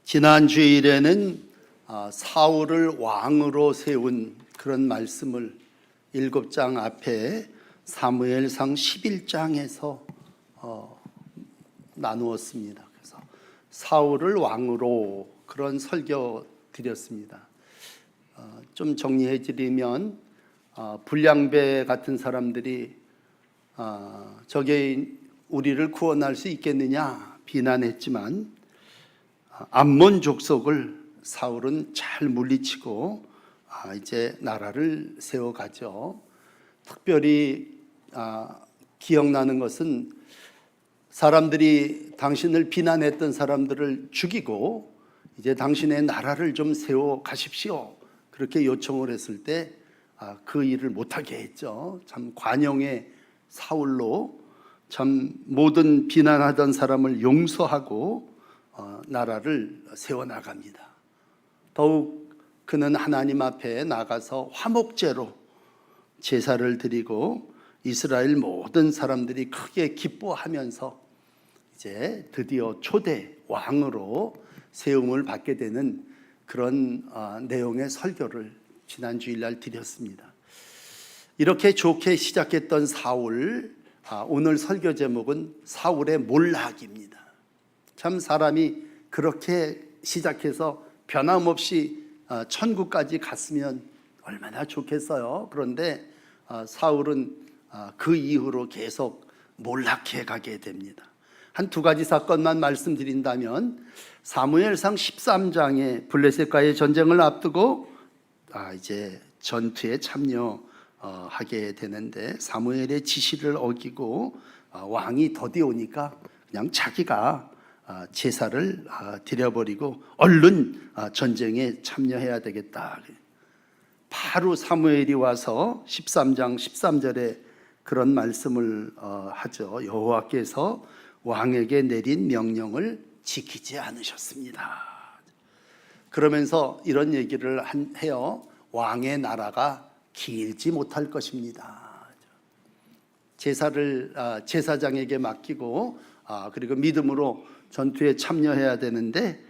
지난 주일에는 사울을 왕으로 세운 그런 말씀을 7장 앞에 사무엘상 11장에서 나누었습니다. 그래서 사울을 왕으로 그런 설교 드렸습니다. 좀 정리해 드리면 불량배 같은 사람들이 저게 우리를 구원할 수 있겠느냐 비난했지만 암몬 족속을 사울은 잘 물리치고 이제 나라를 세워가죠. 특별히 기억나는 것은 사람들이 당신을 비난했던 사람들을 죽이고 이제 당신의 나라를 좀 세워 가십시오. 그렇게 요청을 했을 때 그 일을 못하게 했죠. 참 관용의 사울로 참 모든 비난하던 사람을 용서하고 나라를 세워나갑니다. 더욱 그는 하나님 앞에 나가서 화목제로 제사를 드리고 이스라엘 모든 사람들이 크게 기뻐하면서 이제 드디어 초대 왕으로 세움을 받게 되는 그런 내용의 설교를 지난 주일날 드렸습니다. 이렇게 좋게 시작했던 사울, 오늘 설교 제목은 사울의 몰락입니다. 참 사람이 그렇게 시작해서 변함없이 천국까지 갔으면 얼마나 좋겠어요. 그런데 사울은 그 이후로 계속 몰락해 가게 됩니다. 한 두 가지 사건만 말씀드린다면 사무엘상 13장에 블레셋과의 전쟁을 앞두고 이제 전투에 참여하게 되는데 사무엘의 지시를 어기고 왕이 더디 오니까 그냥 자기가 제사를 드려버리고 얼른 전쟁에 참여해야 되겠다. 바로 사무엘이 와서 13장 13절에 그런 말씀을 하죠. 여호와께서 왕에게 내린 명령을 지키지 않으셨습니다. 그러면서 이런 얘기를 해요. 왕의 나라가 길지 못할 것입니다. 제사를 제사장에게 맡기고 그리고 믿음으로 전투에 참여해야 되는데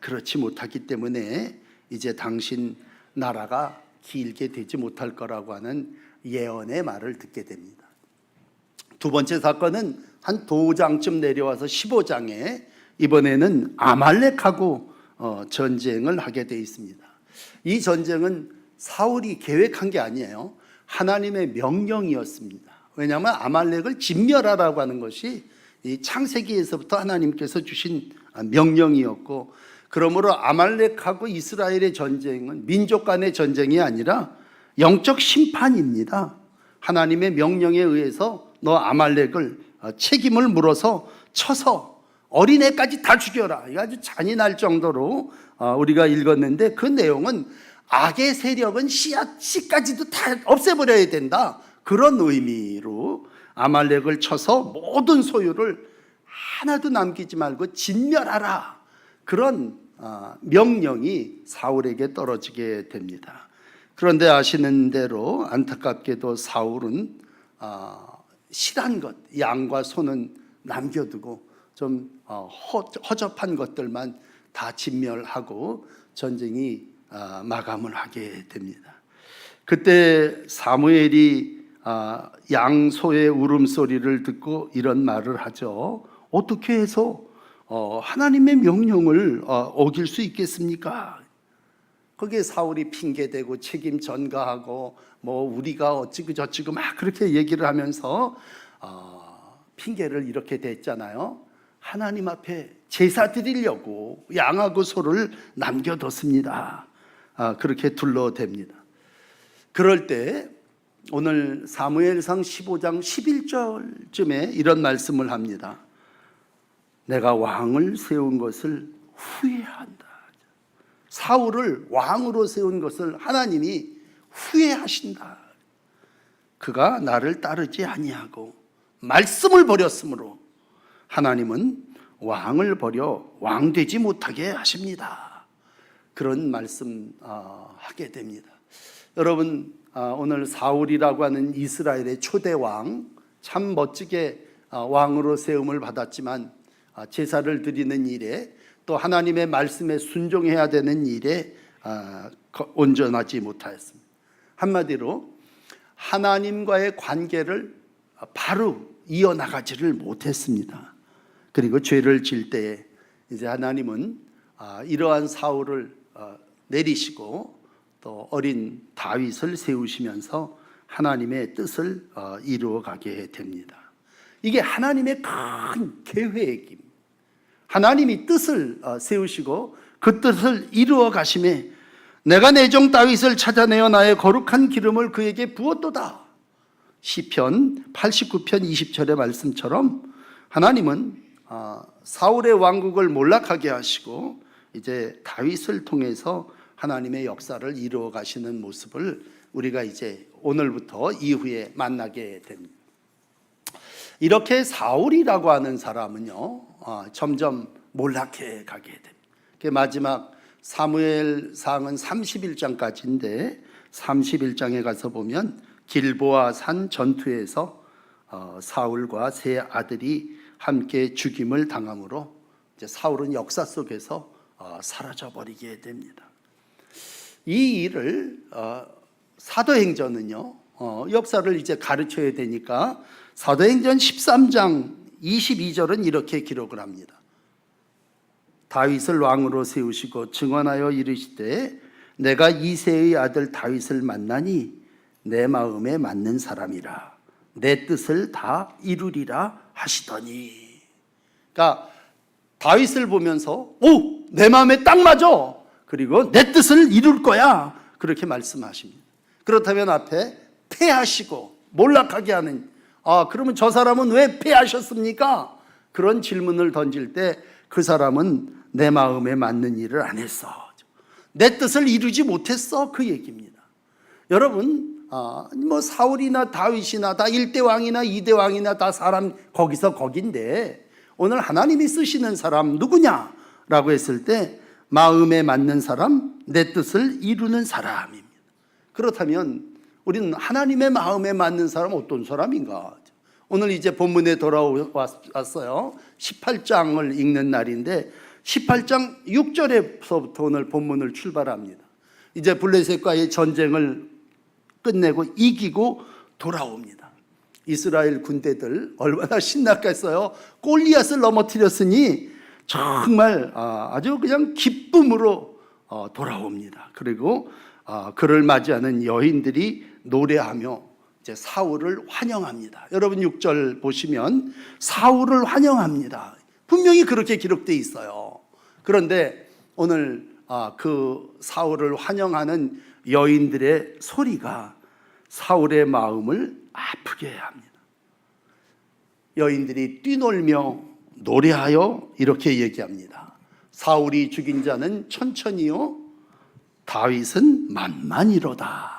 그렇지 못하기 때문에 이제 당신 나라가 길게 되지 못할 거라고 하는 예언의 말을 듣게 됩니다. 두 번째 사건은 한 도장쯤 내려와서 15장에 이번에는 아말렉하고 전쟁을 하게 되어 있습니다. 이 전쟁은 사울이 계획한 게 아니에요. 하나님의 명령이었습니다. 왜냐하면 아말렉을 진멸하라고 하는 것이 이 창세기에서부터 하나님께서 주신 명령이었고, 그러므로 아말렉하고 이스라엘의 전쟁은 민족 간의 전쟁이 아니라 영적 심판입니다. 하나님의 명령에 의해서 너 아말렉을 책임을 물어서 쳐서 어린애까지 다 죽여라. 이거 아주 잔인할 정도로 우리가 읽었는데 그 내용은 악의 세력은 씨까지도 다 없애버려야 된다. 그런 의미로 아말렉을 쳐서 모든 소유를 하나도 남기지 말고 진멸하라. 그런 명령이 사울에게 떨어지게 됩니다. 그런데 아시는 대로 안타깝게도 사울은 실한 것, 양과 소는 남겨두고 좀 허접한 것들만 다 진멸하고 전쟁이 마감을 하게 됩니다. 그때 사무엘이 양소의 울음소리를 듣고 이런 말을 하죠. 어떻게 해서 하나님의 명령을 어길 수 있겠습니까? 거기에 사울이 핑계대고 책임 전가하고 뭐 우리가 어찌고 저찌고 막 그렇게 얘기를 하면서 핑계를 이렇게 댔잖아요. 하나님 앞에 제사 드리려고 양하고 소를 남겨뒀습니다. 그렇게 둘러댑니다. 그럴 때 오늘 사무엘상 15장 11절쯤에 이런 말씀을 합니다. 내가 왕을 세운 것을 후회한다. 사울을 왕으로 세운 것을 하나님이 후회하신다. 그가 나를 따르지 아니하고 말씀을 버렸으므로 하나님은 왕을 버려 왕 되지 못하게 하십니다. 그런 말씀 하게 됩니다. 여러분, 오늘 사울이라고 하는 이스라엘의 초대 왕, 참 멋지게 왕으로 세움을 받았지만 제사를 드리는 일에 또 하나님의 말씀에 순종해야 되는 일에 온전하지 못하였습니다. 한마디로 하나님과의 관계를 바로 이어나가지를 못했습니다. 그리고 죄를 질 때에 이제 하나님은 이러한 사울을 내리시고 또 어린 다윗을 세우시면서 하나님의 뜻을 이루어가게 됩니다. 이게 하나님의 큰 계획입니다. 하나님이 뜻을 세우시고 그 뜻을 이루어 가심에 내가 내 종 다윗을 찾아내어 나의 거룩한 기름을 그에게 부었도다. 시편 89편 20절의 말씀처럼 하나님은 사울의 왕국을 몰락하게 하시고 이제 다윗을 통해서 하나님의 역사를 이루어 가시는 모습을 우리가 이제 오늘부터 이후에 만나게 됩니다. 이렇게 사울이라고 하는 사람은요 점점 몰락해 가게 됩니다. 마지막 사무엘상은 31장까지인데 31장에 가서 보면 길보아 산 전투에서 사울과 세 아들이 함께 죽임을 당함으로 이제 사울은 역사 속에서 사라져 버리게 됩니다. 이 일을 사도행전은요 역사를 이제 가르쳐야 되니까 사도행전 13장 22절은 이렇게 기록을 합니다. 다윗을 왕으로 세우시고 증언하여 이르시되 내가 이새의 아들 다윗을 만나니 내 마음에 맞는 사람이라 내 뜻을 다 이루리라 하시더니, 그러니까 다윗을 보면서 내 마음에 딱 맞아, 그리고 내 뜻을 이룰 거야, 그렇게 말씀하십니다. 그렇다면 앞에 패하시고 몰락하게 하는 그러면 저 사람은 왜 패하셨습니까? 그런 질문을 던질 때 그 사람은 내 마음에 맞는 일을 안 했어, 내 뜻을 이루지 못했어, 그 얘기입니다. 여러분 뭐 사울이나 다윗이나 다 1대 왕이나 2대 왕이나 다 사람 거기서 거긴데 오늘 하나님이 쓰시는 사람 누구냐라고 했을 때 마음에 맞는 사람, 내 뜻을 이루는 사람입니다. 그렇다면 우리는 하나님의 마음에 맞는 사람 어떤 사람인가? 오늘 이제 본문에 돌아왔어요. 18장을 읽는 날인데 18장 6절에서부터 오늘 본문을 출발합니다. 이제 블레셋과의 전쟁을 끝내고 이기고 돌아옵니다. 이스라엘 군대들 얼마나 신났겠어요. 골리앗을 넘어뜨렸으니 정말 아주 그냥 기쁨으로 돌아옵니다. 그리고 그를 맞이하는 여인들이 노래하며 이제 사울을 환영합니다. 여러분 6절 보시면 사울을 환영합니다. 분명히 그렇게 기록되어 있어요. 그런데 오늘 그 사울을 환영하는 여인들의 소리가 사울의 마음을 아프게 합니다. 여인들이 뛰놀며 노래하여 이렇게 얘기합니다. 사울이 죽인 자는 천천히요, 다윗은 만만이로다.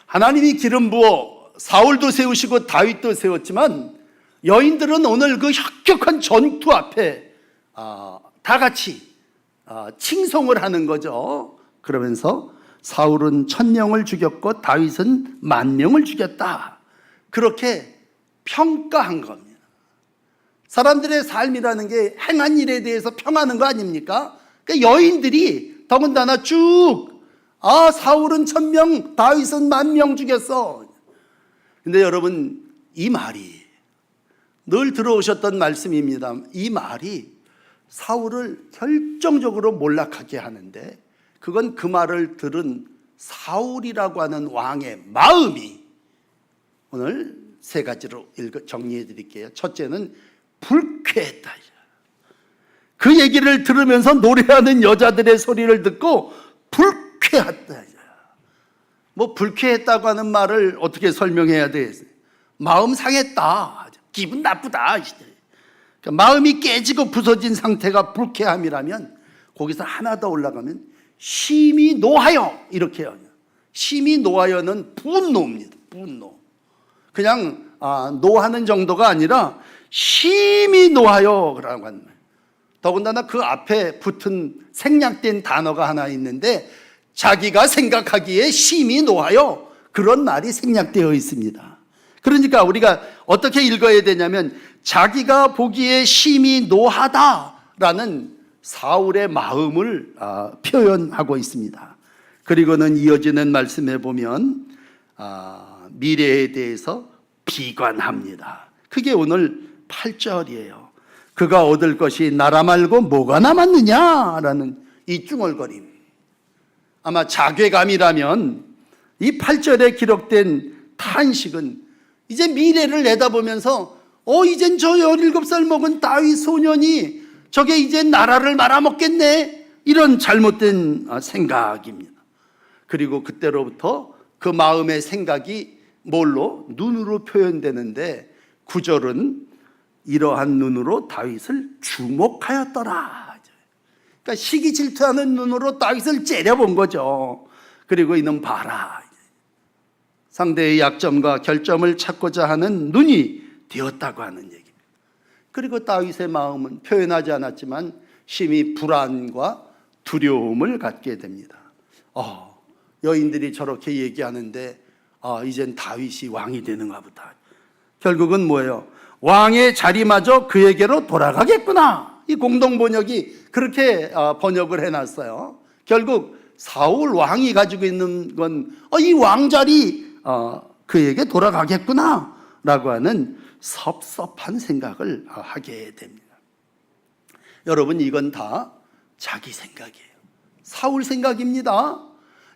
하나님이 기름 부어 사울도 세우시고 다윗도 세웠지만 여인들은 오늘 그 혁혁한 전투 앞에 다 같이 칭송을 하는 거죠. 그러면서 사울은 1000명을 죽였고 다윗은 10,000명을 죽였다, 그렇게 평가한 겁니다. 사람들의 삶이라는 게 행한 일에 대해서 평하는 거 아닙니까? 그러니까 여인들이 더군다나 쭉 사울은 1000명, 다윗은 10,000명 죽였어. 근데 여러분 이 말이 늘 들어오셨던 말씀입니다. 이 말이 사울을 결정적으로 몰락하게 하는데 그건 그 말을 들은 사울이라고 하는 왕의 마음이 오늘 세 가지로 정리해 드릴게요. 첫째는 불쾌했다. 그 얘기를 들으면서 노래하는 여자들의 소리를 듣고 불쾌했다. 뭐 불쾌했다고 하는 말을 어떻게 설명해야 돼? 마음 상했다, 기분 나쁘다. 그러니까 마음이 깨지고 부서진 상태가 불쾌함이라면 거기서 하나 더 올라가면 심히 노하여, 이렇게 해요. 심히 노하여는 분노입니다. 분노. 그냥 노하는 정도가 아니라 심히 노하여라고 하는 거예요. 더군다나 그 앞에 붙은 생략된 단어가 하나 있는데 자기가 생각하기에 심히 노하여, 그런 말이 생략되어 있습니다. 그러니까 우리가 어떻게 읽어야 되냐면 자기가 보기에 심히 노하다 라는 사울의 마음을 표현하고 있습니다. 그리고는 이어지는 말씀에 보면 미래에 대해서 비관합니다. 그게 오늘 8절이에요. 그가 얻을 것이 나라 말고 뭐가 남았느냐라는 이 중얼거림. 아마 자괴감이라면 이 8절에 기록된 탄식은 이제 미래를 내다보면서 이젠 저 17살 먹은 다윗 소년이 저게 이제 나라를 말아먹겠네, 이런 잘못된 생각입니다. 그리고 그때로부터 그 마음의 생각이 뭘로? 눈으로 표현되는데 9절은 이러한 눈으로 다윗을 주목하였더라. 그러니까 시기 질투하는 눈으로 다윗을 째려본 거죠. 그리고 이는 봐라, 상대의 약점과 결점을 찾고자 하는 눈이 되었다고 하는 얘기입니다. 그리고 다윗의 마음은 표현하지 않았지만 심히 불안과 두려움을 갖게 됩니다. 여인들이 저렇게 얘기하는데 이젠 다윗이 왕이 되는가 보다. 결국은 뭐예요? 왕의 자리마저 그에게로 돌아가겠구나. 이 공동번역이 그렇게 번역을 해놨어요. 결국 사울 왕이 가지고 있는 건 이 왕자리 그에게 돌아가겠구나 라고 하는 섭섭한 생각을 하게 됩니다. 여러분, 이건 다 자기 생각이에요. 사울 생각입니다.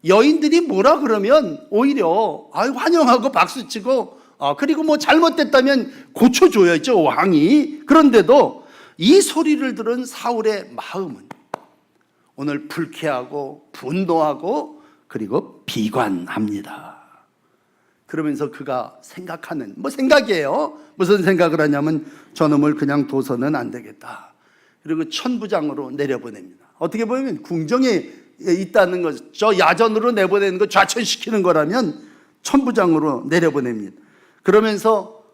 여인들이 뭐라 그러면 오히려 환영하고 박수치고 그리고 뭐 잘못됐다면 고쳐줘야죠, 왕이. 그런데도 이 소리를 들은 사울의 마음은 오늘 불쾌하고 분노하고 그리고 비관합니다. 그러면서 그가 생각하는 생각이에요. 무슨 생각을 하냐면 저놈을 그냥 둬서는 안 되겠다. 그리고 천부장으로 내려보냅니다. 어떻게 보면 궁정에 있다는 것, 저 야전으로 내보내는 거 좌천시키는 거라면 천부장으로 내려보냅니다. 그러면서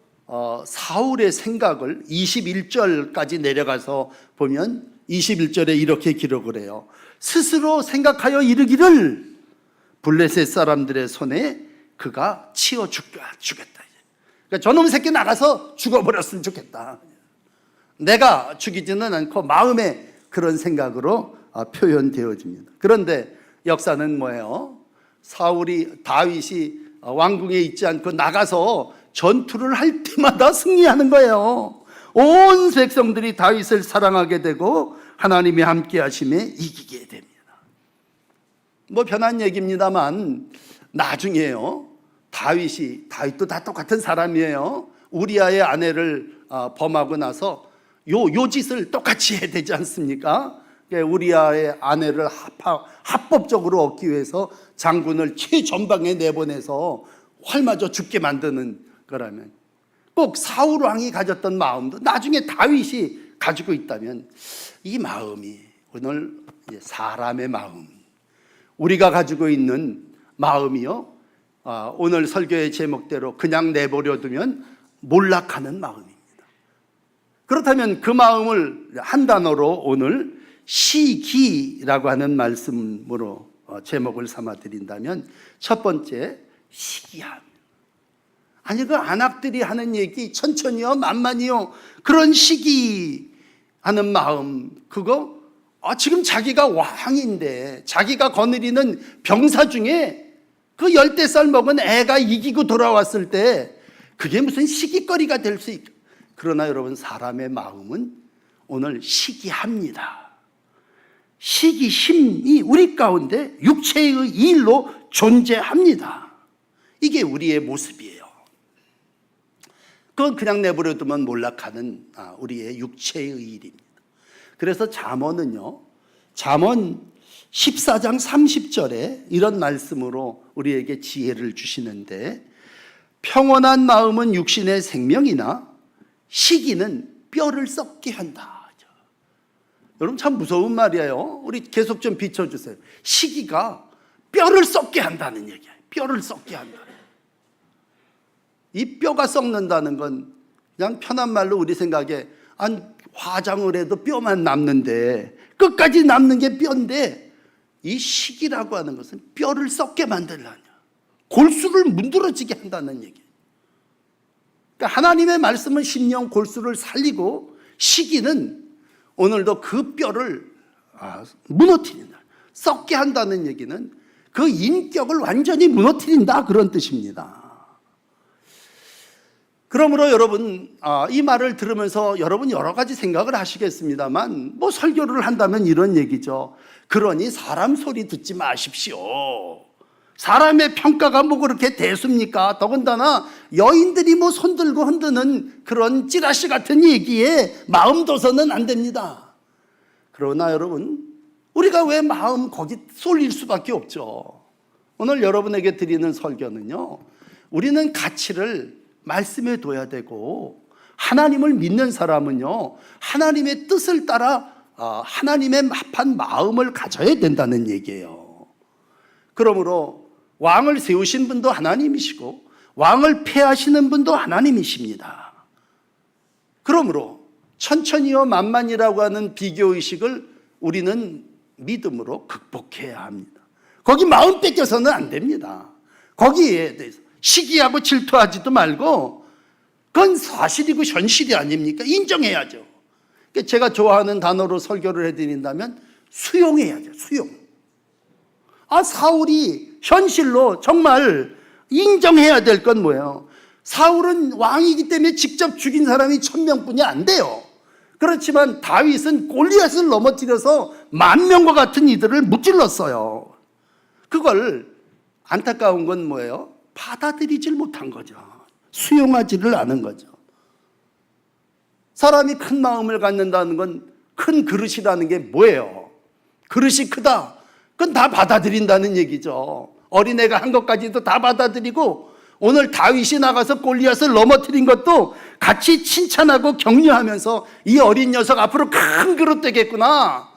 사울의 생각을 21절까지 내려가서 보면 21절에 이렇게 기록을 해요. 스스로 생각하여 이르기를 블레셋 사람들의 손에 그가 치워 죽겠다. 그러니까 저놈 새끼 나가서 죽어버렸으면 좋겠다. 내가 죽이지는 않고 마음에 그런 생각으로 표현되어집니다. 그런데 역사는 뭐예요? 다윗이 왕궁에 있지 않고 나가서 전투를 할 때마다 승리하는 거예요. 온 백성들이 다윗을 사랑하게 되고 하나님이 함께 하심에 이기게 됩니다. 변한 얘기입니다만 나중에요, 다윗도 다 똑같은 사람이에요. 우리아의 아내를 범하고 나서 요 짓을 똑같이 해야 되지 않습니까? 우리아의 아내를 합법적으로 얻기 위해서 장군을 최전방에 내보내서 활 맞아 죽게 만드는 거라면 꼭 사울 왕이 가졌던 마음도 나중에 다윗이 가지고 있다면 이 마음이 오늘 사람의 마음, 우리가 가지고 있는 마음이요, 오늘 설교의 제목대로 그냥 내버려 두면 몰락하는 마음입니다. 그렇다면 그 마음을 한 단어로 오늘 시기라고 하는 말씀으로 제목을 삼아 드린다면 첫 번째, 시기함. 그 안악들이 하는 얘기 천천히요 만만히요 그런 시기하는 마음, 그거 지금 자기가 왕인데 자기가 거느리는 병사 중에 그 10살 먹은 애가 이기고 돌아왔을 때 그게 무슨 시기거리가 될 수 있고. 그러나 여러분, 사람의 마음은 오늘 시기합니다. 시기심이 우리 가운데 육체의 일로 존재합니다. 이게 우리의 모습이에요. 그건 그냥 내버려두면 몰락하는 우리의 육체의 일입니다. 그래서 잠언은요, 잠언 14장 30절에 이런 말씀으로 우리에게 지혜를 주시는데, 평온한 마음은 육신의 생명이나 시기는 뼈를 썩게 한다. 여러분, 참 무서운 말이에요. 우리 계속 좀 비춰주세요. 시기가 뼈를 썩게 한다는 얘기예요. 뼈를 썩게 한다. 이 뼈가 썩는다는 건 그냥 편한 말로 우리 생각에 화장을 해도 뼈만 남는데, 끝까지 남는 게 뼈인데, 이 시기라고 하는 것은 뼈를 썩게 만들려냐, 골수를 문드러지게 한다는 얘기예요. 그러니까 하나님의 말씀은 심령 골수를 살리고, 시기는 오늘도 그 뼈를 무너뜨린다. 썩게 한다는 얘기는 그 인격을 완전히 무너뜨린다, 그런 뜻입니다. 그러므로 여러분, 이 말을 들으면서 여러분 여러 가지 생각을 하시겠습니다만, 뭐 설교를 한다면 이런 얘기죠. 그러니 사람 소리 듣지 마십시오. 사람의 평가가 뭐 그렇게 대수입니까? 더군다나 여인들이 뭐 손들고 흔드는 그런 찌라시 같은 얘기에 마음 둬서는 안 됩니다. 그러나 여러분, 우리가 왜 마음 거기 쏠릴 수밖에 없죠. 오늘 여러분에게 드리는 설교는요, 우리는 가치를 말씀에 둬야 되고, 하나님을 믿는 사람은요, 하나님의 뜻을 따라 하나님의 합한 마음을 가져야 된다는 얘기예요. 그러므로 왕을 세우신 분도 하나님이시고 왕을 폐하시는 분도 하나님이십니다. 그러므로 천천히요 만만이라고 하는 비교의식을 우리는 믿음으로 극복해야 합니다. 거기 마음 뺏겨서는 안 됩니다. 거기에 대해서 시기하고 질투하지도 말고, 그건 사실이고 현실이 아닙니까? 인정해야죠. 제가 좋아하는 단어로 설교를 해드린다면 수용해야죠. 수용. 사울이 현실로 정말 인정해야 될 건 뭐예요? 사울은 왕이기 때문에 직접 죽인 사람이 1000명뿐이 안 돼요. 그렇지만 다윗은 골리앗을 넘어뜨려서 10,000명과 같은 이들을 무찔렀어요. 그걸 안타까운 건 뭐예요? 받아들이질 못한 거죠. 수용하지를 않은 거죠. 사람이 큰 마음을 갖는다는 건 큰 그릇이라는 게 뭐예요? 그릇이 크다, 그건 다 받아들인다는 얘기죠. 어린애가 한 것까지도 다 받아들이고, 오늘 다윗이 나가서 골리앗을 넘어뜨린 것도 같이 칭찬하고 격려하면서 이 어린 녀석 앞으로 큰 그릇 되겠구나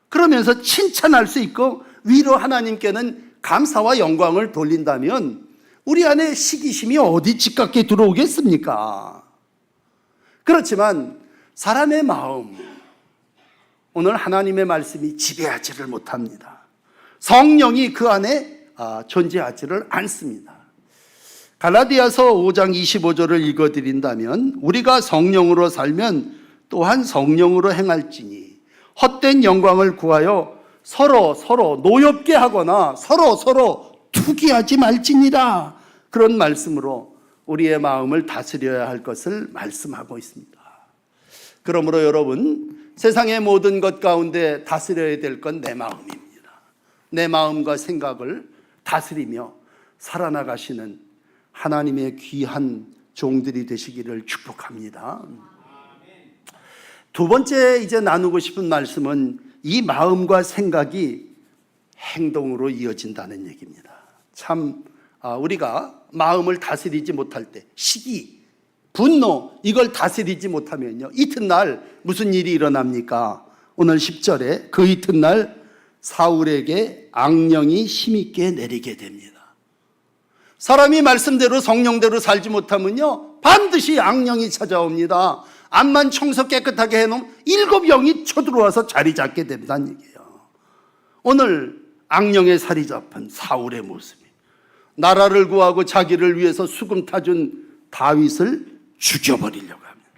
그러면서 칭찬할 수 있고, 위로 하나님께는 감사와 영광을 돌린다면 우리 안에 시기심이 어디 집같게 들어오겠습니까? 그렇지만 사람의 마음, 오늘 하나님의 말씀이 지배하지를 못합니다. 성령이 그 안에 존재하지를 않습니다. 갈라디아서 5장 25절을 읽어드린다면, 우리가 성령으로 살면 또한 성령으로 행할지니 헛된 영광을 구하여 서로 노엽게 하거나 서로 투기하지 말지니라, 그런 말씀으로 우리의 마음을 다스려야 할 것을 말씀하고 있습니다. 그러므로 여러분, 세상의 모든 것 가운데 다스려야 될 건 내 마음입니다. 내 마음과 생각을 다스리며 살아나가시는 하나님의 귀한 종들이 되시기를 축복합니다. 두 번째 이제 나누고 싶은 말씀은 이 마음과 생각이 행동으로 이어진다는 얘기입니다. 참 우리가 마음을 다스리지 못할 때, 시기, 분노, 이걸 다스리지 못하면요, 이튿날 무슨 일이 일어납니까? 오늘 10절에 그 이튿날 사울에게 악령이 힘있게 내리게 됩니다. 사람이 말씀대로 성령대로 살지 못하면요, 반드시 악령이 찾아옵니다. 앞만 청소 깨끗하게 해놓으면 7영이 쳐들어와서 자리 잡게 된다는 얘기예요. 오늘 악령의 살이 잡힌 사울의 모습이, 나라를 구하고 자기를 위해서 수금 타준 다윗을 죽여버리려고 합니다.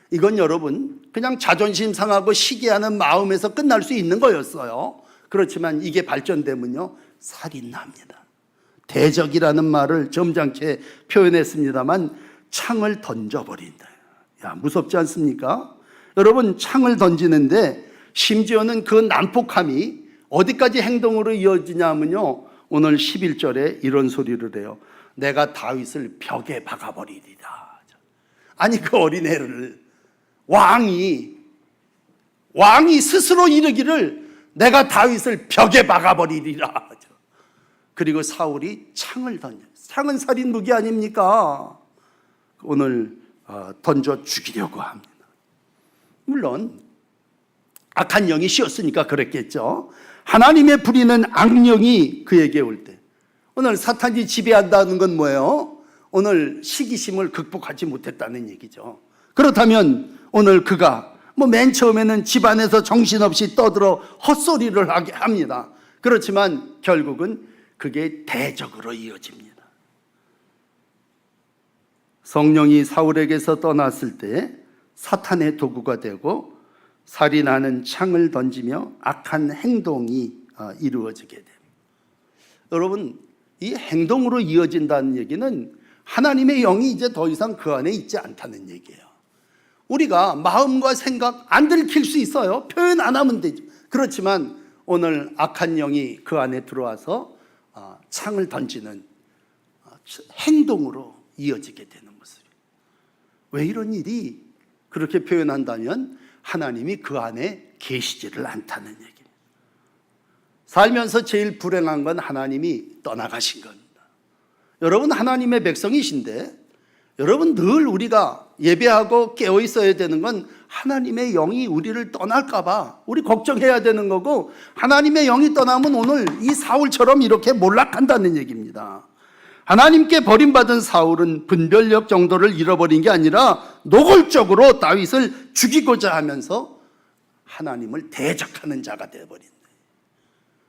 이건 여러분 그냥 자존심 상하고 시기하는 마음에서 끝날 수 있는 거였어요. 그렇지만 이게 발전되면요, 살인납니다. 대적이라는 말을 점잖게 표현했습니다만 창을 던져버린다. 무섭지 않습니까? 여러분, 창을 던지는데 심지어는 그 난폭함이 어디까지 행동으로 이어지냐면요, 오늘 11절에 이런 소리를 해요. 내가 다윗을 벽에 박아버리리라. 아니, 그 어린애를 왕이 스스로 이르기를 내가 다윗을 벽에 박아버리리라. 그리고 사울이 창을 던져. 창은 살인 무기 아닙니까? 오늘 던져 죽이려고 합니다. 물론 악한 영이 씌었으니까 그랬겠죠. 하나님의 부리는 악령이 그에게 올 때, 오늘 사탄이 지배한다는 건 뭐예요? 오늘 시기심을 극복하지 못했다는 얘기죠. 그렇다면 오늘 그가 맨 처음에는 집안에서 정신없이 떠들어 헛소리를 하게 합니다. 그렇지만 결국은 그게 대적으로 이어집니다. 성령이 사울에게서 떠났을 때 사탄의 도구가 되고, 살인하는 창을 던지며 악한 행동이 이루어지게 됩니다. 여러분, 이 행동으로 이어진다는 얘기는 하나님의 영이 이제 더 이상 그 안에 있지 않다는 얘기예요. 우리가 마음과 생각 안 들킬 수 있어요. 표현 안 하면 되죠. 그렇지만 오늘 악한 영이 그 안에 들어와서 창을 던지는 행동으로 이어지게 되는 모습이에요. 왜 이런 일이 그렇게 표현한다면 하나님이 그 안에 계시지를 않다는 얘기예요. 살면서 제일 불행한 건 하나님이 떠나가신 겁니다. 여러분, 하나님의 백성이신데 여러분, 늘 우리가 예배하고 깨어 있어야 되는 건 하나님의 영이 우리를 떠날까 봐 우리 걱정해야 되는 거고, 하나님의 영이 떠나면 오늘 이 사울처럼 이렇게 몰락한다는 얘기입니다. 하나님께 버림받은 사울은 분별력 정도를 잃어버린 게 아니라 노골적으로 다윗을 죽이고자 하면서 하나님을 대적하는 자가 되어버린 거예요.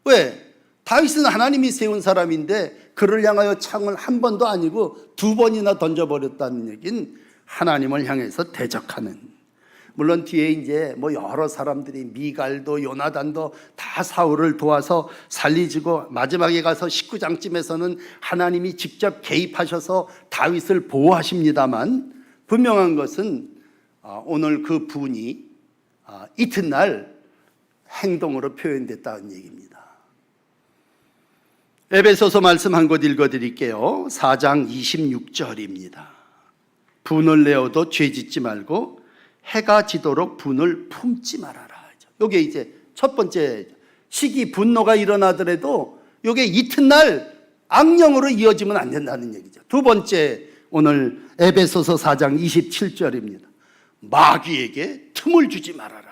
왜? 다윗은 하나님이 세운 사람인데 그를 향하여 창을 한 번도 아니고 두 번이나 던져버렸다는 얘기는 하나님을 향해서 대적하는. 물론 뒤에 이제 여러 사람들이 미갈도 요나단도 다 사울을 도와서 살리지고, 마지막에 가서 19장쯤에서는 하나님이 직접 개입하셔서 다윗을 보호하십니다만, 분명한 것은 오늘 그 분이 이튿날 행동으로 표현됐다는 얘기입니다. 에베소서 말씀 한 곳 읽어드릴게요. 4장 26절입니다. 분을 내어도 죄짓지 말고 해가 지도록 분을 품지 말아라. 이게 이제 첫 번째, 시기 분노가 일어나더라도 이게 이튿날 악령으로 이어지면 안 된다는 얘기죠. 두 번째, 오늘 에베소서 4장 27절입니다. 마귀에게 틈을 주지 말아라.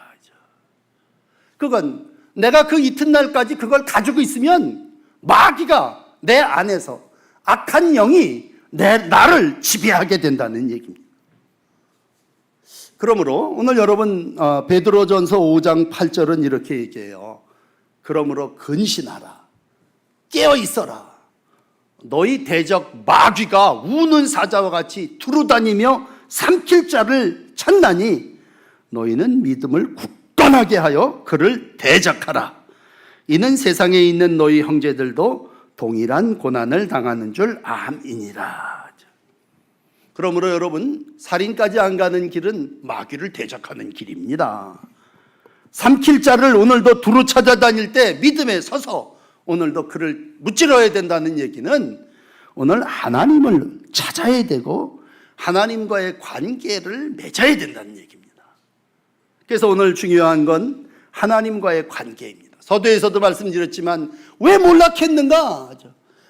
그건 내가 그 이튿날까지 그걸 가지고 있으면 마귀가 내 안에서, 악한 영이 나를 지배하게 된다는 얘기입니다. 그러므로 오늘 여러분 베드로전서 5장 8절은 이렇게 얘기해요. 그러므로 근신하라, 깨어 있어라. 너희 대적 마귀가 우는 사자와 같이 두루다니며 삼킬 자를 찾나니 너희는 믿음을 굳건하게 하여 그를 대적하라. 이는 세상에 있는 너희 형제들도 동일한 고난을 당하는 줄 암이니라. 그러므로 여러분, 살인까지 안 가는 길은 마귀를 대적하는 길입니다. 삼킬 자를 오늘도 두루 찾아다닐 때 믿음에 서서 오늘도 그를 무찌러야 된다는 얘기는 오늘 하나님을 찾아야 되고 하나님과의 관계를 맺어야 된다는 얘기입니다. 그래서 오늘 중요한 건 하나님과의 관계입니다. 서두에서도 말씀드렸지만 왜 몰락했는가?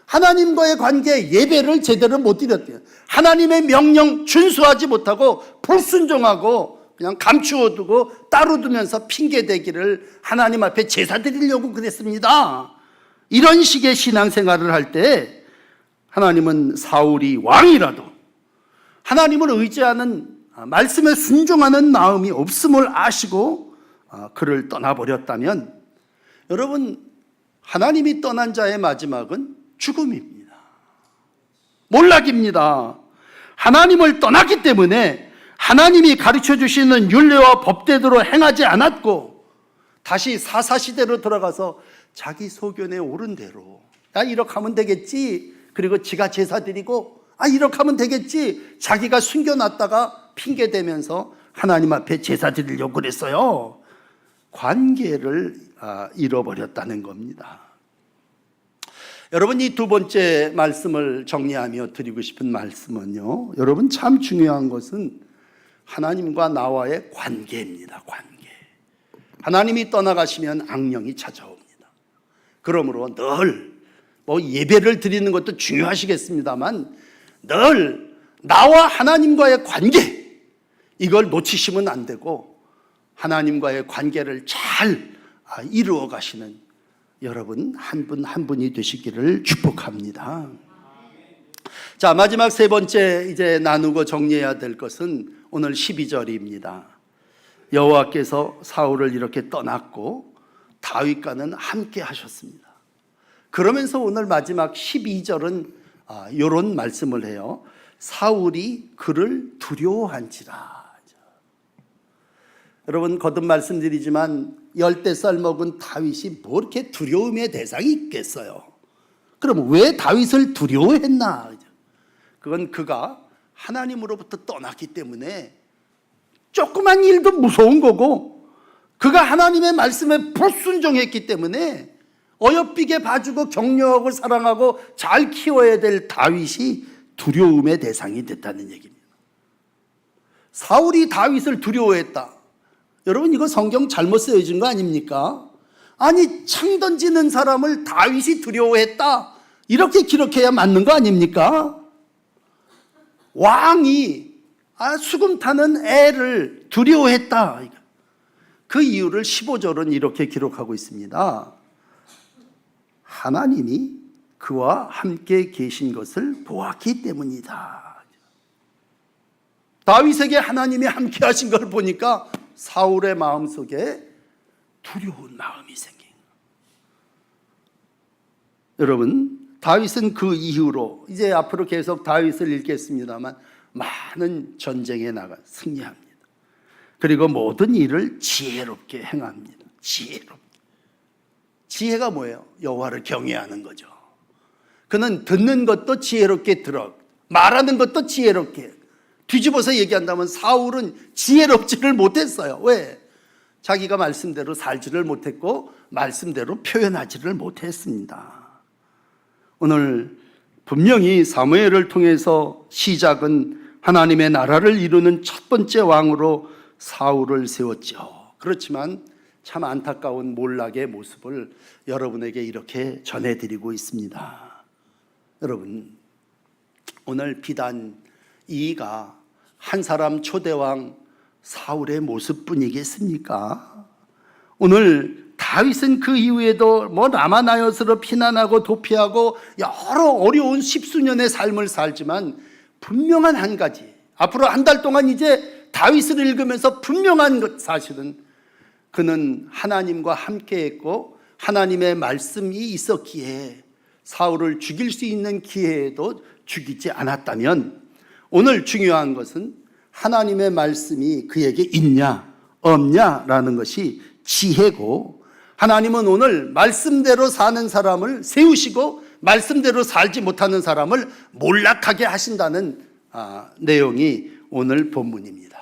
하나님과의 관계, 예배를 제대로 못 드렸대요. 하나님의 명령 준수하지 못하고 불순종하고 그냥 감추어 두고 따로 두면서 핑계대기를 하나님 앞에 제사 드리려고 그랬습니다. 이런 식의 신앙생활을 할 때 하나님은 사울이 왕이라도 하나님을 의지하는, 말씀에 순종하는 마음이 없음을 아시고 그를 떠나버렸다면, 여러분, 하나님이 떠난 자의 마지막은 죽음입니다. 몰락입니다. 하나님을 떠났기 때문에 하나님이 가르쳐 주시는 율례와 법대로 행하지 않았고 다시 사사시대로 돌아가서 자기 소견에 옳은 대로 이렇게 하면 되겠지, 그리고 지가 제사 드리고 이렇게 하면 되겠지, 자기가 숨겨놨다가 핑계대면서 하나님 앞에 제사 드리려고 그랬어요. 관계를 잃어버렸다는 겁니다. 여러분, 이 두 번째 말씀을 정리하며 드리고 싶은 말씀은요, 여러분, 참 중요한 것은 하나님과 나와의 관계입니다. 관계. 하나님이 떠나가시면 악령이 찾아옵니다. 그러므로 늘 예배를 드리는 것도 중요하시겠습니다만 늘 나와 하나님과의 관계, 이걸 놓치시면 안 되고 하나님과의 관계를 잘 이루어 가시는 여러분 한 분 한 분이 되시기를 축복합니다. 자, 마지막 세 번째 이제 나누고 정리해야 될 것은 오늘 12절입니다. 여호와께서 사울을 이렇게 떠났고 다윗과는 함께 하셨습니다. 그러면서 오늘 마지막 12절은 이런 말씀을 해요. 사울이 그를 두려워한지라. 여러분 거듭 말씀드리지만 열대쌀 먹은 다윗이 뭐 이렇게 두려움의 대상이 있겠어요? 그럼 왜 다윗을 두려워했나? 그건 그가 하나님으로부터 떠났기 때문에 조그만 일도 무서운 거고, 그가 하나님의 말씀에 불순종했기 때문에 어여삐게 봐주고 격려하고 사랑하고 잘 키워야 될 다윗이 두려움의 대상이 됐다는 얘기입니다. 사울이 다윗을 두려워했다. 여러분 이거 성경 잘못 쓰여진 거 아닙니까? 아니 창 던지는 사람을 다윗이 두려워했다, 이렇게 기록해야 맞는 거 아닙니까? 왕이 수금 타는 애를 두려워했다. 그 이유를 15절은 이렇게 기록하고 있습니다. 하나님이 그와 함께 계신 것을 보았기 때문이다. 다윗에게 하나님이 함께 하신 걸 보니까 사울의 마음속에 두려운 마음이 생긴 거예요. 여러분 다윗은 그 이후로, 이제 앞으로 계속 다윗을 읽겠습니다만, 많은 전쟁에 나가 승리합니다. 그리고 모든 일을 지혜롭게 행합니다. 지혜롭게. 지혜가 뭐예요? 여호와를 경외하는 거죠. 그는 듣는 것도 지혜롭게 들어, 말하는 것도 지혜롭게. 뒤집어서 얘기한다면 사울은 지혜롭지를 못했어요. 왜? 자기가 말씀대로 살지를 못했고 말씀대로 표현하지를 못했습니다. 오늘 분명히 사무엘을 통해서 시작은 하나님의 나라를 이루는 첫 번째 왕으로 사울을 세웠죠. 그렇지만 참 안타까운 몰락의 모습을 여러분에게 이렇게 전해드리고 있습니다. 여러분 오늘 비단 이가 한 사람 초대왕 사울의 모습뿐이겠습니까? 오늘 다윗은 그 이후에도 라마나요스로 피난하고 도피하고 여러 어려운 십수년의 삶을 살지만 분명한 한 가지, 앞으로 한 달 동안 이제 다윗을 읽으면서 분명한 사실은 그는 하나님과 함께했고 하나님의 말씀이 있었기에 사울을 죽일 수 있는 기회에도 죽이지 않았다면, 오늘 중요한 것은 하나님의 말씀이 그에게 있냐 없냐라는 것이 지혜고, 하나님은 오늘 말씀대로 사는 사람을 세우시고 말씀대로 살지 못하는 사람을 몰락하게 하신다는 내용이 오늘 본문입니다.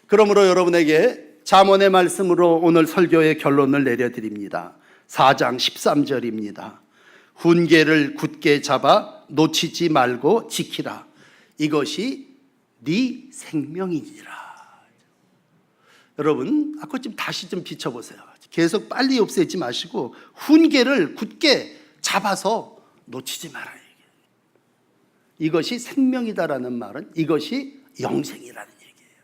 그러므로 여러분에게 잠언의 말씀으로 오늘 설교의 결론을 내려드립니다. 4장 13절입니다. 훈계를 굳게 잡아 놓치지 말고 지키라. 이것이 네 생명이니라. 여러분 아까 좀 다시 좀 비춰보세요. 계속 빨리 없애지 마시고 훈계를 굳게 잡아서 놓치지 말아요. 이것이 생명이다라는 말은 이것이 영생이라는 얘기예요.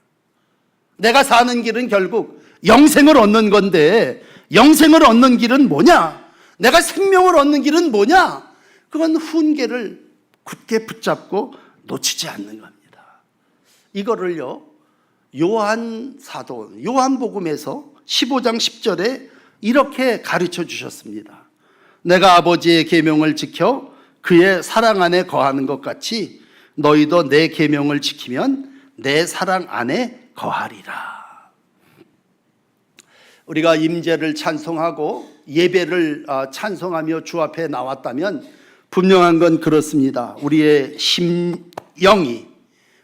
내가 사는 길은 결국 영생을 얻는 건데, 영생을 얻는 길은 뭐냐? 내가 생명을 얻는 길은 뭐냐? 그건 훈계를 굳게 붙잡고 놓치지 않는 겁니다. 이거를요 요한 사도 요한복음에서 15장 10절에 이렇게 가르쳐 주셨습니다. 내가 아버지의 계명을 지켜 그의 사랑 안에 거하는 것 같이 너희도 내 계명을 지키면 내 사랑 안에 거하리라. 우리가 임재를 찬송하고 예배를 찬송하며 주 앞에 나왔다면 분명한 건 그렇습니다. 우리의 심령이,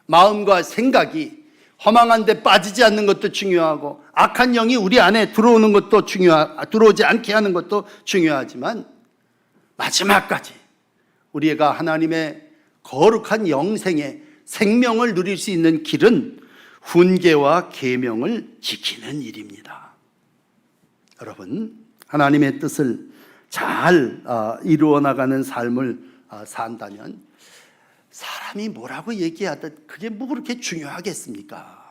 마음과 생각이 허망한 데 빠지지 않는 것도 중요하고 악한 영이 우리 안에 들어오는 것도 들어오지 않게 하는 것도 중요하지만 마지막까지 우리가 하나님의 거룩한 영생의 생명을 누릴 수 있는 길은 훈계와 계명을 지키는 일입니다. 여러분 하나님의 뜻을 잘 이루어 나가는 삶을 산다면 사람이 뭐라고 얘기하든 그게 뭐 그렇게 중요하겠습니까?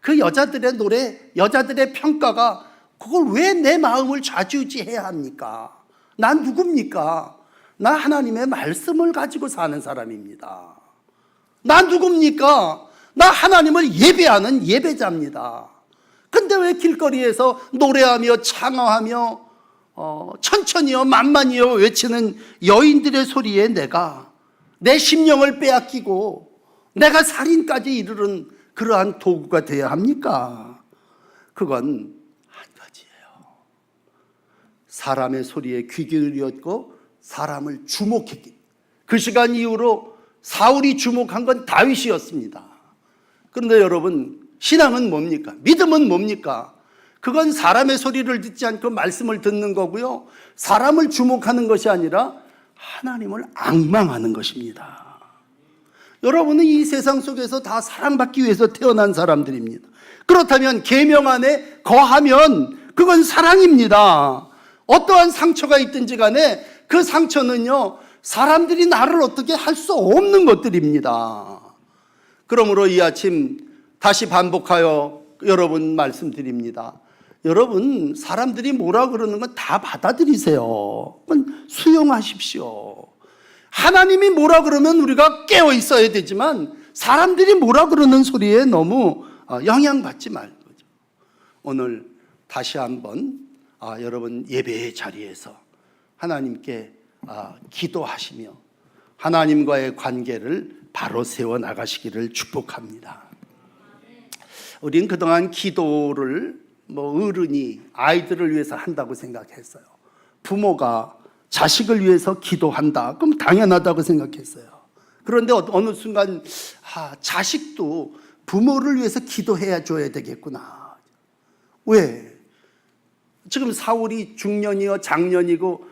그 여자들의 노래, 여자들의 평가가 그걸 왜 내 마음을 좌지우지해야 합니까? 난 누굽니까? 나 하나님의 말씀을 가지고 사는 사람입니다. 나 누굽니까? 나 하나님을 예배하는 예배자입니다. 근데 왜 길거리에서 노래하며 창화하며 천천히요 만만히요 외치는 여인들의 소리에 내가 내 심령을 빼앗기고 내가 살인까지 이르는 그러한 도구가 되어야 합니까? 그건 한 가지예요. 사람의 소리에 귀 기울였고 사람을 주목했기. 그 시간 이후로 사울이 주목한 건 다윗이었습니다. 그런데 여러분, 신앙은 뭡니까? 믿음은 뭡니까? 그건 사람의 소리를 듣지 않고 말씀을 듣는 거고요, 사람을 주목하는 것이 아니라 하나님을 앙망하는 것입니다. 여러분은 이 세상 속에서 다 사랑받기 위해서 태어난 사람들입니다. 그렇다면 계명 안에 거하면 그건 사랑입니다. 어떠한 상처가 있든지 간에 그 상처는요, 사람들이 나를 어떻게 할 수 없는 것들입니다. 그러므로 이 아침 다시 반복하여 여러분 말씀드립니다. 여러분, 사람들이 뭐라 그러는 건 다 받아들이세요. 그건 수용하십시오. 하나님이 뭐라 그러면 우리가 깨어 있어야 되지만 사람들이 뭐라 그러는 소리에 너무 영향받지 말고, 오늘 다시 한번 여러분 예배의 자리에서 하나님께 기도하시며 하나님과의 관계를 바로 세워 나가시기를 축복합니다. 우린 그동안 기도를 어른이 아이들을 위해서 한다고 생각했어요. 부모가 자식을 위해서 기도한다, 그럼 당연하다고 생각했어요. 그런데 어느 순간 자식도 부모를 위해서 기도해야 줘야 되겠구나. 왜? 지금 사울이 중년이요 장년이고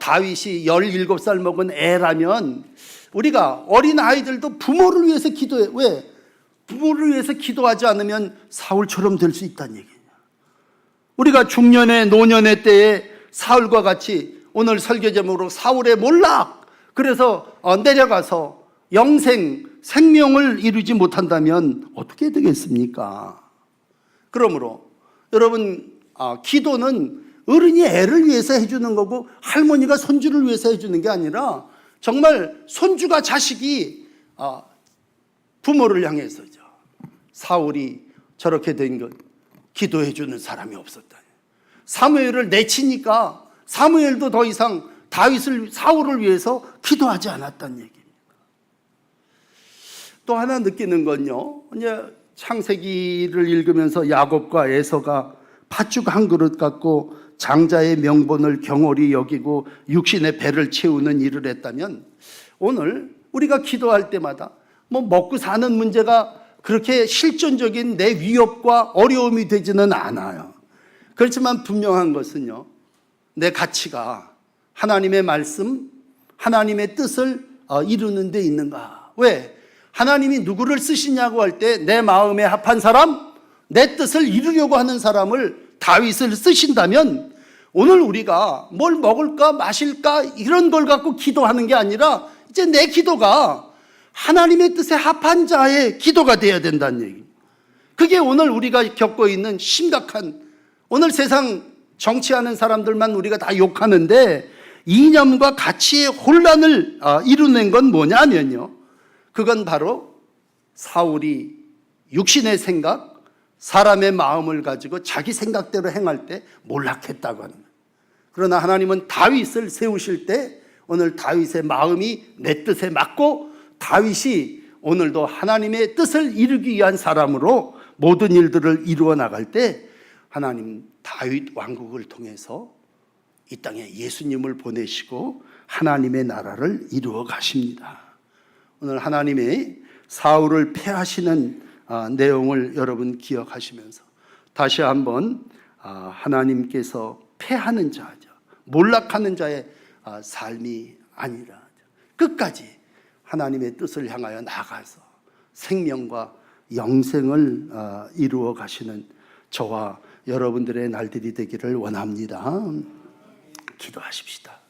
다윗이 17살 먹은 애라면 우리가 어린 아이들도 부모를 위해서 기도해. 왜? 부모를 위해서 기도하지 않으면 사울처럼 될 수 있다는 얘기예요. 우리가 중년의 노년의 때에 사울과 같이, 오늘 설교 제목으로 사울의 몰락, 그래서 내려가서 생명을 이루지 못한다면 어떻게 되겠습니까? 그러므로 여러분, 기도는 어른이 애를 위해서 해주는 거고 할머니가 손주를 위해서 해주는 게 아니라 정말 손주가 자식이 부모를 향해서죠. 사울이 저렇게 된 것, 기도해주는 사람이 없었다. 사무엘을 내치니까 사무엘도 더 이상 사울을 위해서 기도하지 않았다는 얘기입니다. 또 하나 느끼는 건요, 이제 창세기를 읽으면서 야곱과 에서가 팥죽 한 그릇 갖고 장자의 명분을 경홀히 여기고 육신의 배를 채우는 일을 했다면, 오늘 우리가 기도할 때마다 먹고 사는 문제가 그렇게 실존적인 내 위협과 어려움이 되지는 않아요. 그렇지만 분명한 것은요, 내 가치가 하나님의 말씀, 하나님의 뜻을 이루는 데 있는가. 왜? 하나님이 누구를 쓰시냐고 할 때 내 마음에 합한 사람, 내 뜻을 이루려고 하는 사람을, 다윗을 쓰신다면, 오늘 우리가 뭘 먹을까 마실까 이런 걸 갖고 기도하는 게 아니라 이제 내 기도가 하나님의 뜻에 합한 자의 기도가 되어야 된다는 얘기입니다. 그게 오늘 우리가 겪고 있는 심각한, 오늘 세상 정치하는 사람들만 우리가 다 욕하는데 이념과 가치의 혼란을 이루는 건 뭐냐면요, 그건 바로 사울이 육신의 생각, 사람의 마음을 가지고 자기 생각대로 행할 때 몰락했다고 하는 거예요. 그러나 하나님은 다윗을 세우실 때 오늘 다윗의 마음이 내 뜻에 맞고 다윗이 오늘도 하나님의 뜻을 이루기 위한 사람으로 모든 일들을 이루어 나갈 때 하나님 다윗 왕국을 통해서 이 땅에 예수님을 보내시고 하나님의 나라를 이루어 가십니다. 오늘 하나님의 사울을 패하시는 내용을 여러분 기억하시면서 다시 한번 하나님께서 패하는 자죠, 몰락하는 자의 삶이 아니라 끝까지 하나님의 뜻을 향하여 나가서 생명과 영생을 이루어 가시는 저와 여러분들의 날들이 되기를 원합니다. 기도하십시다.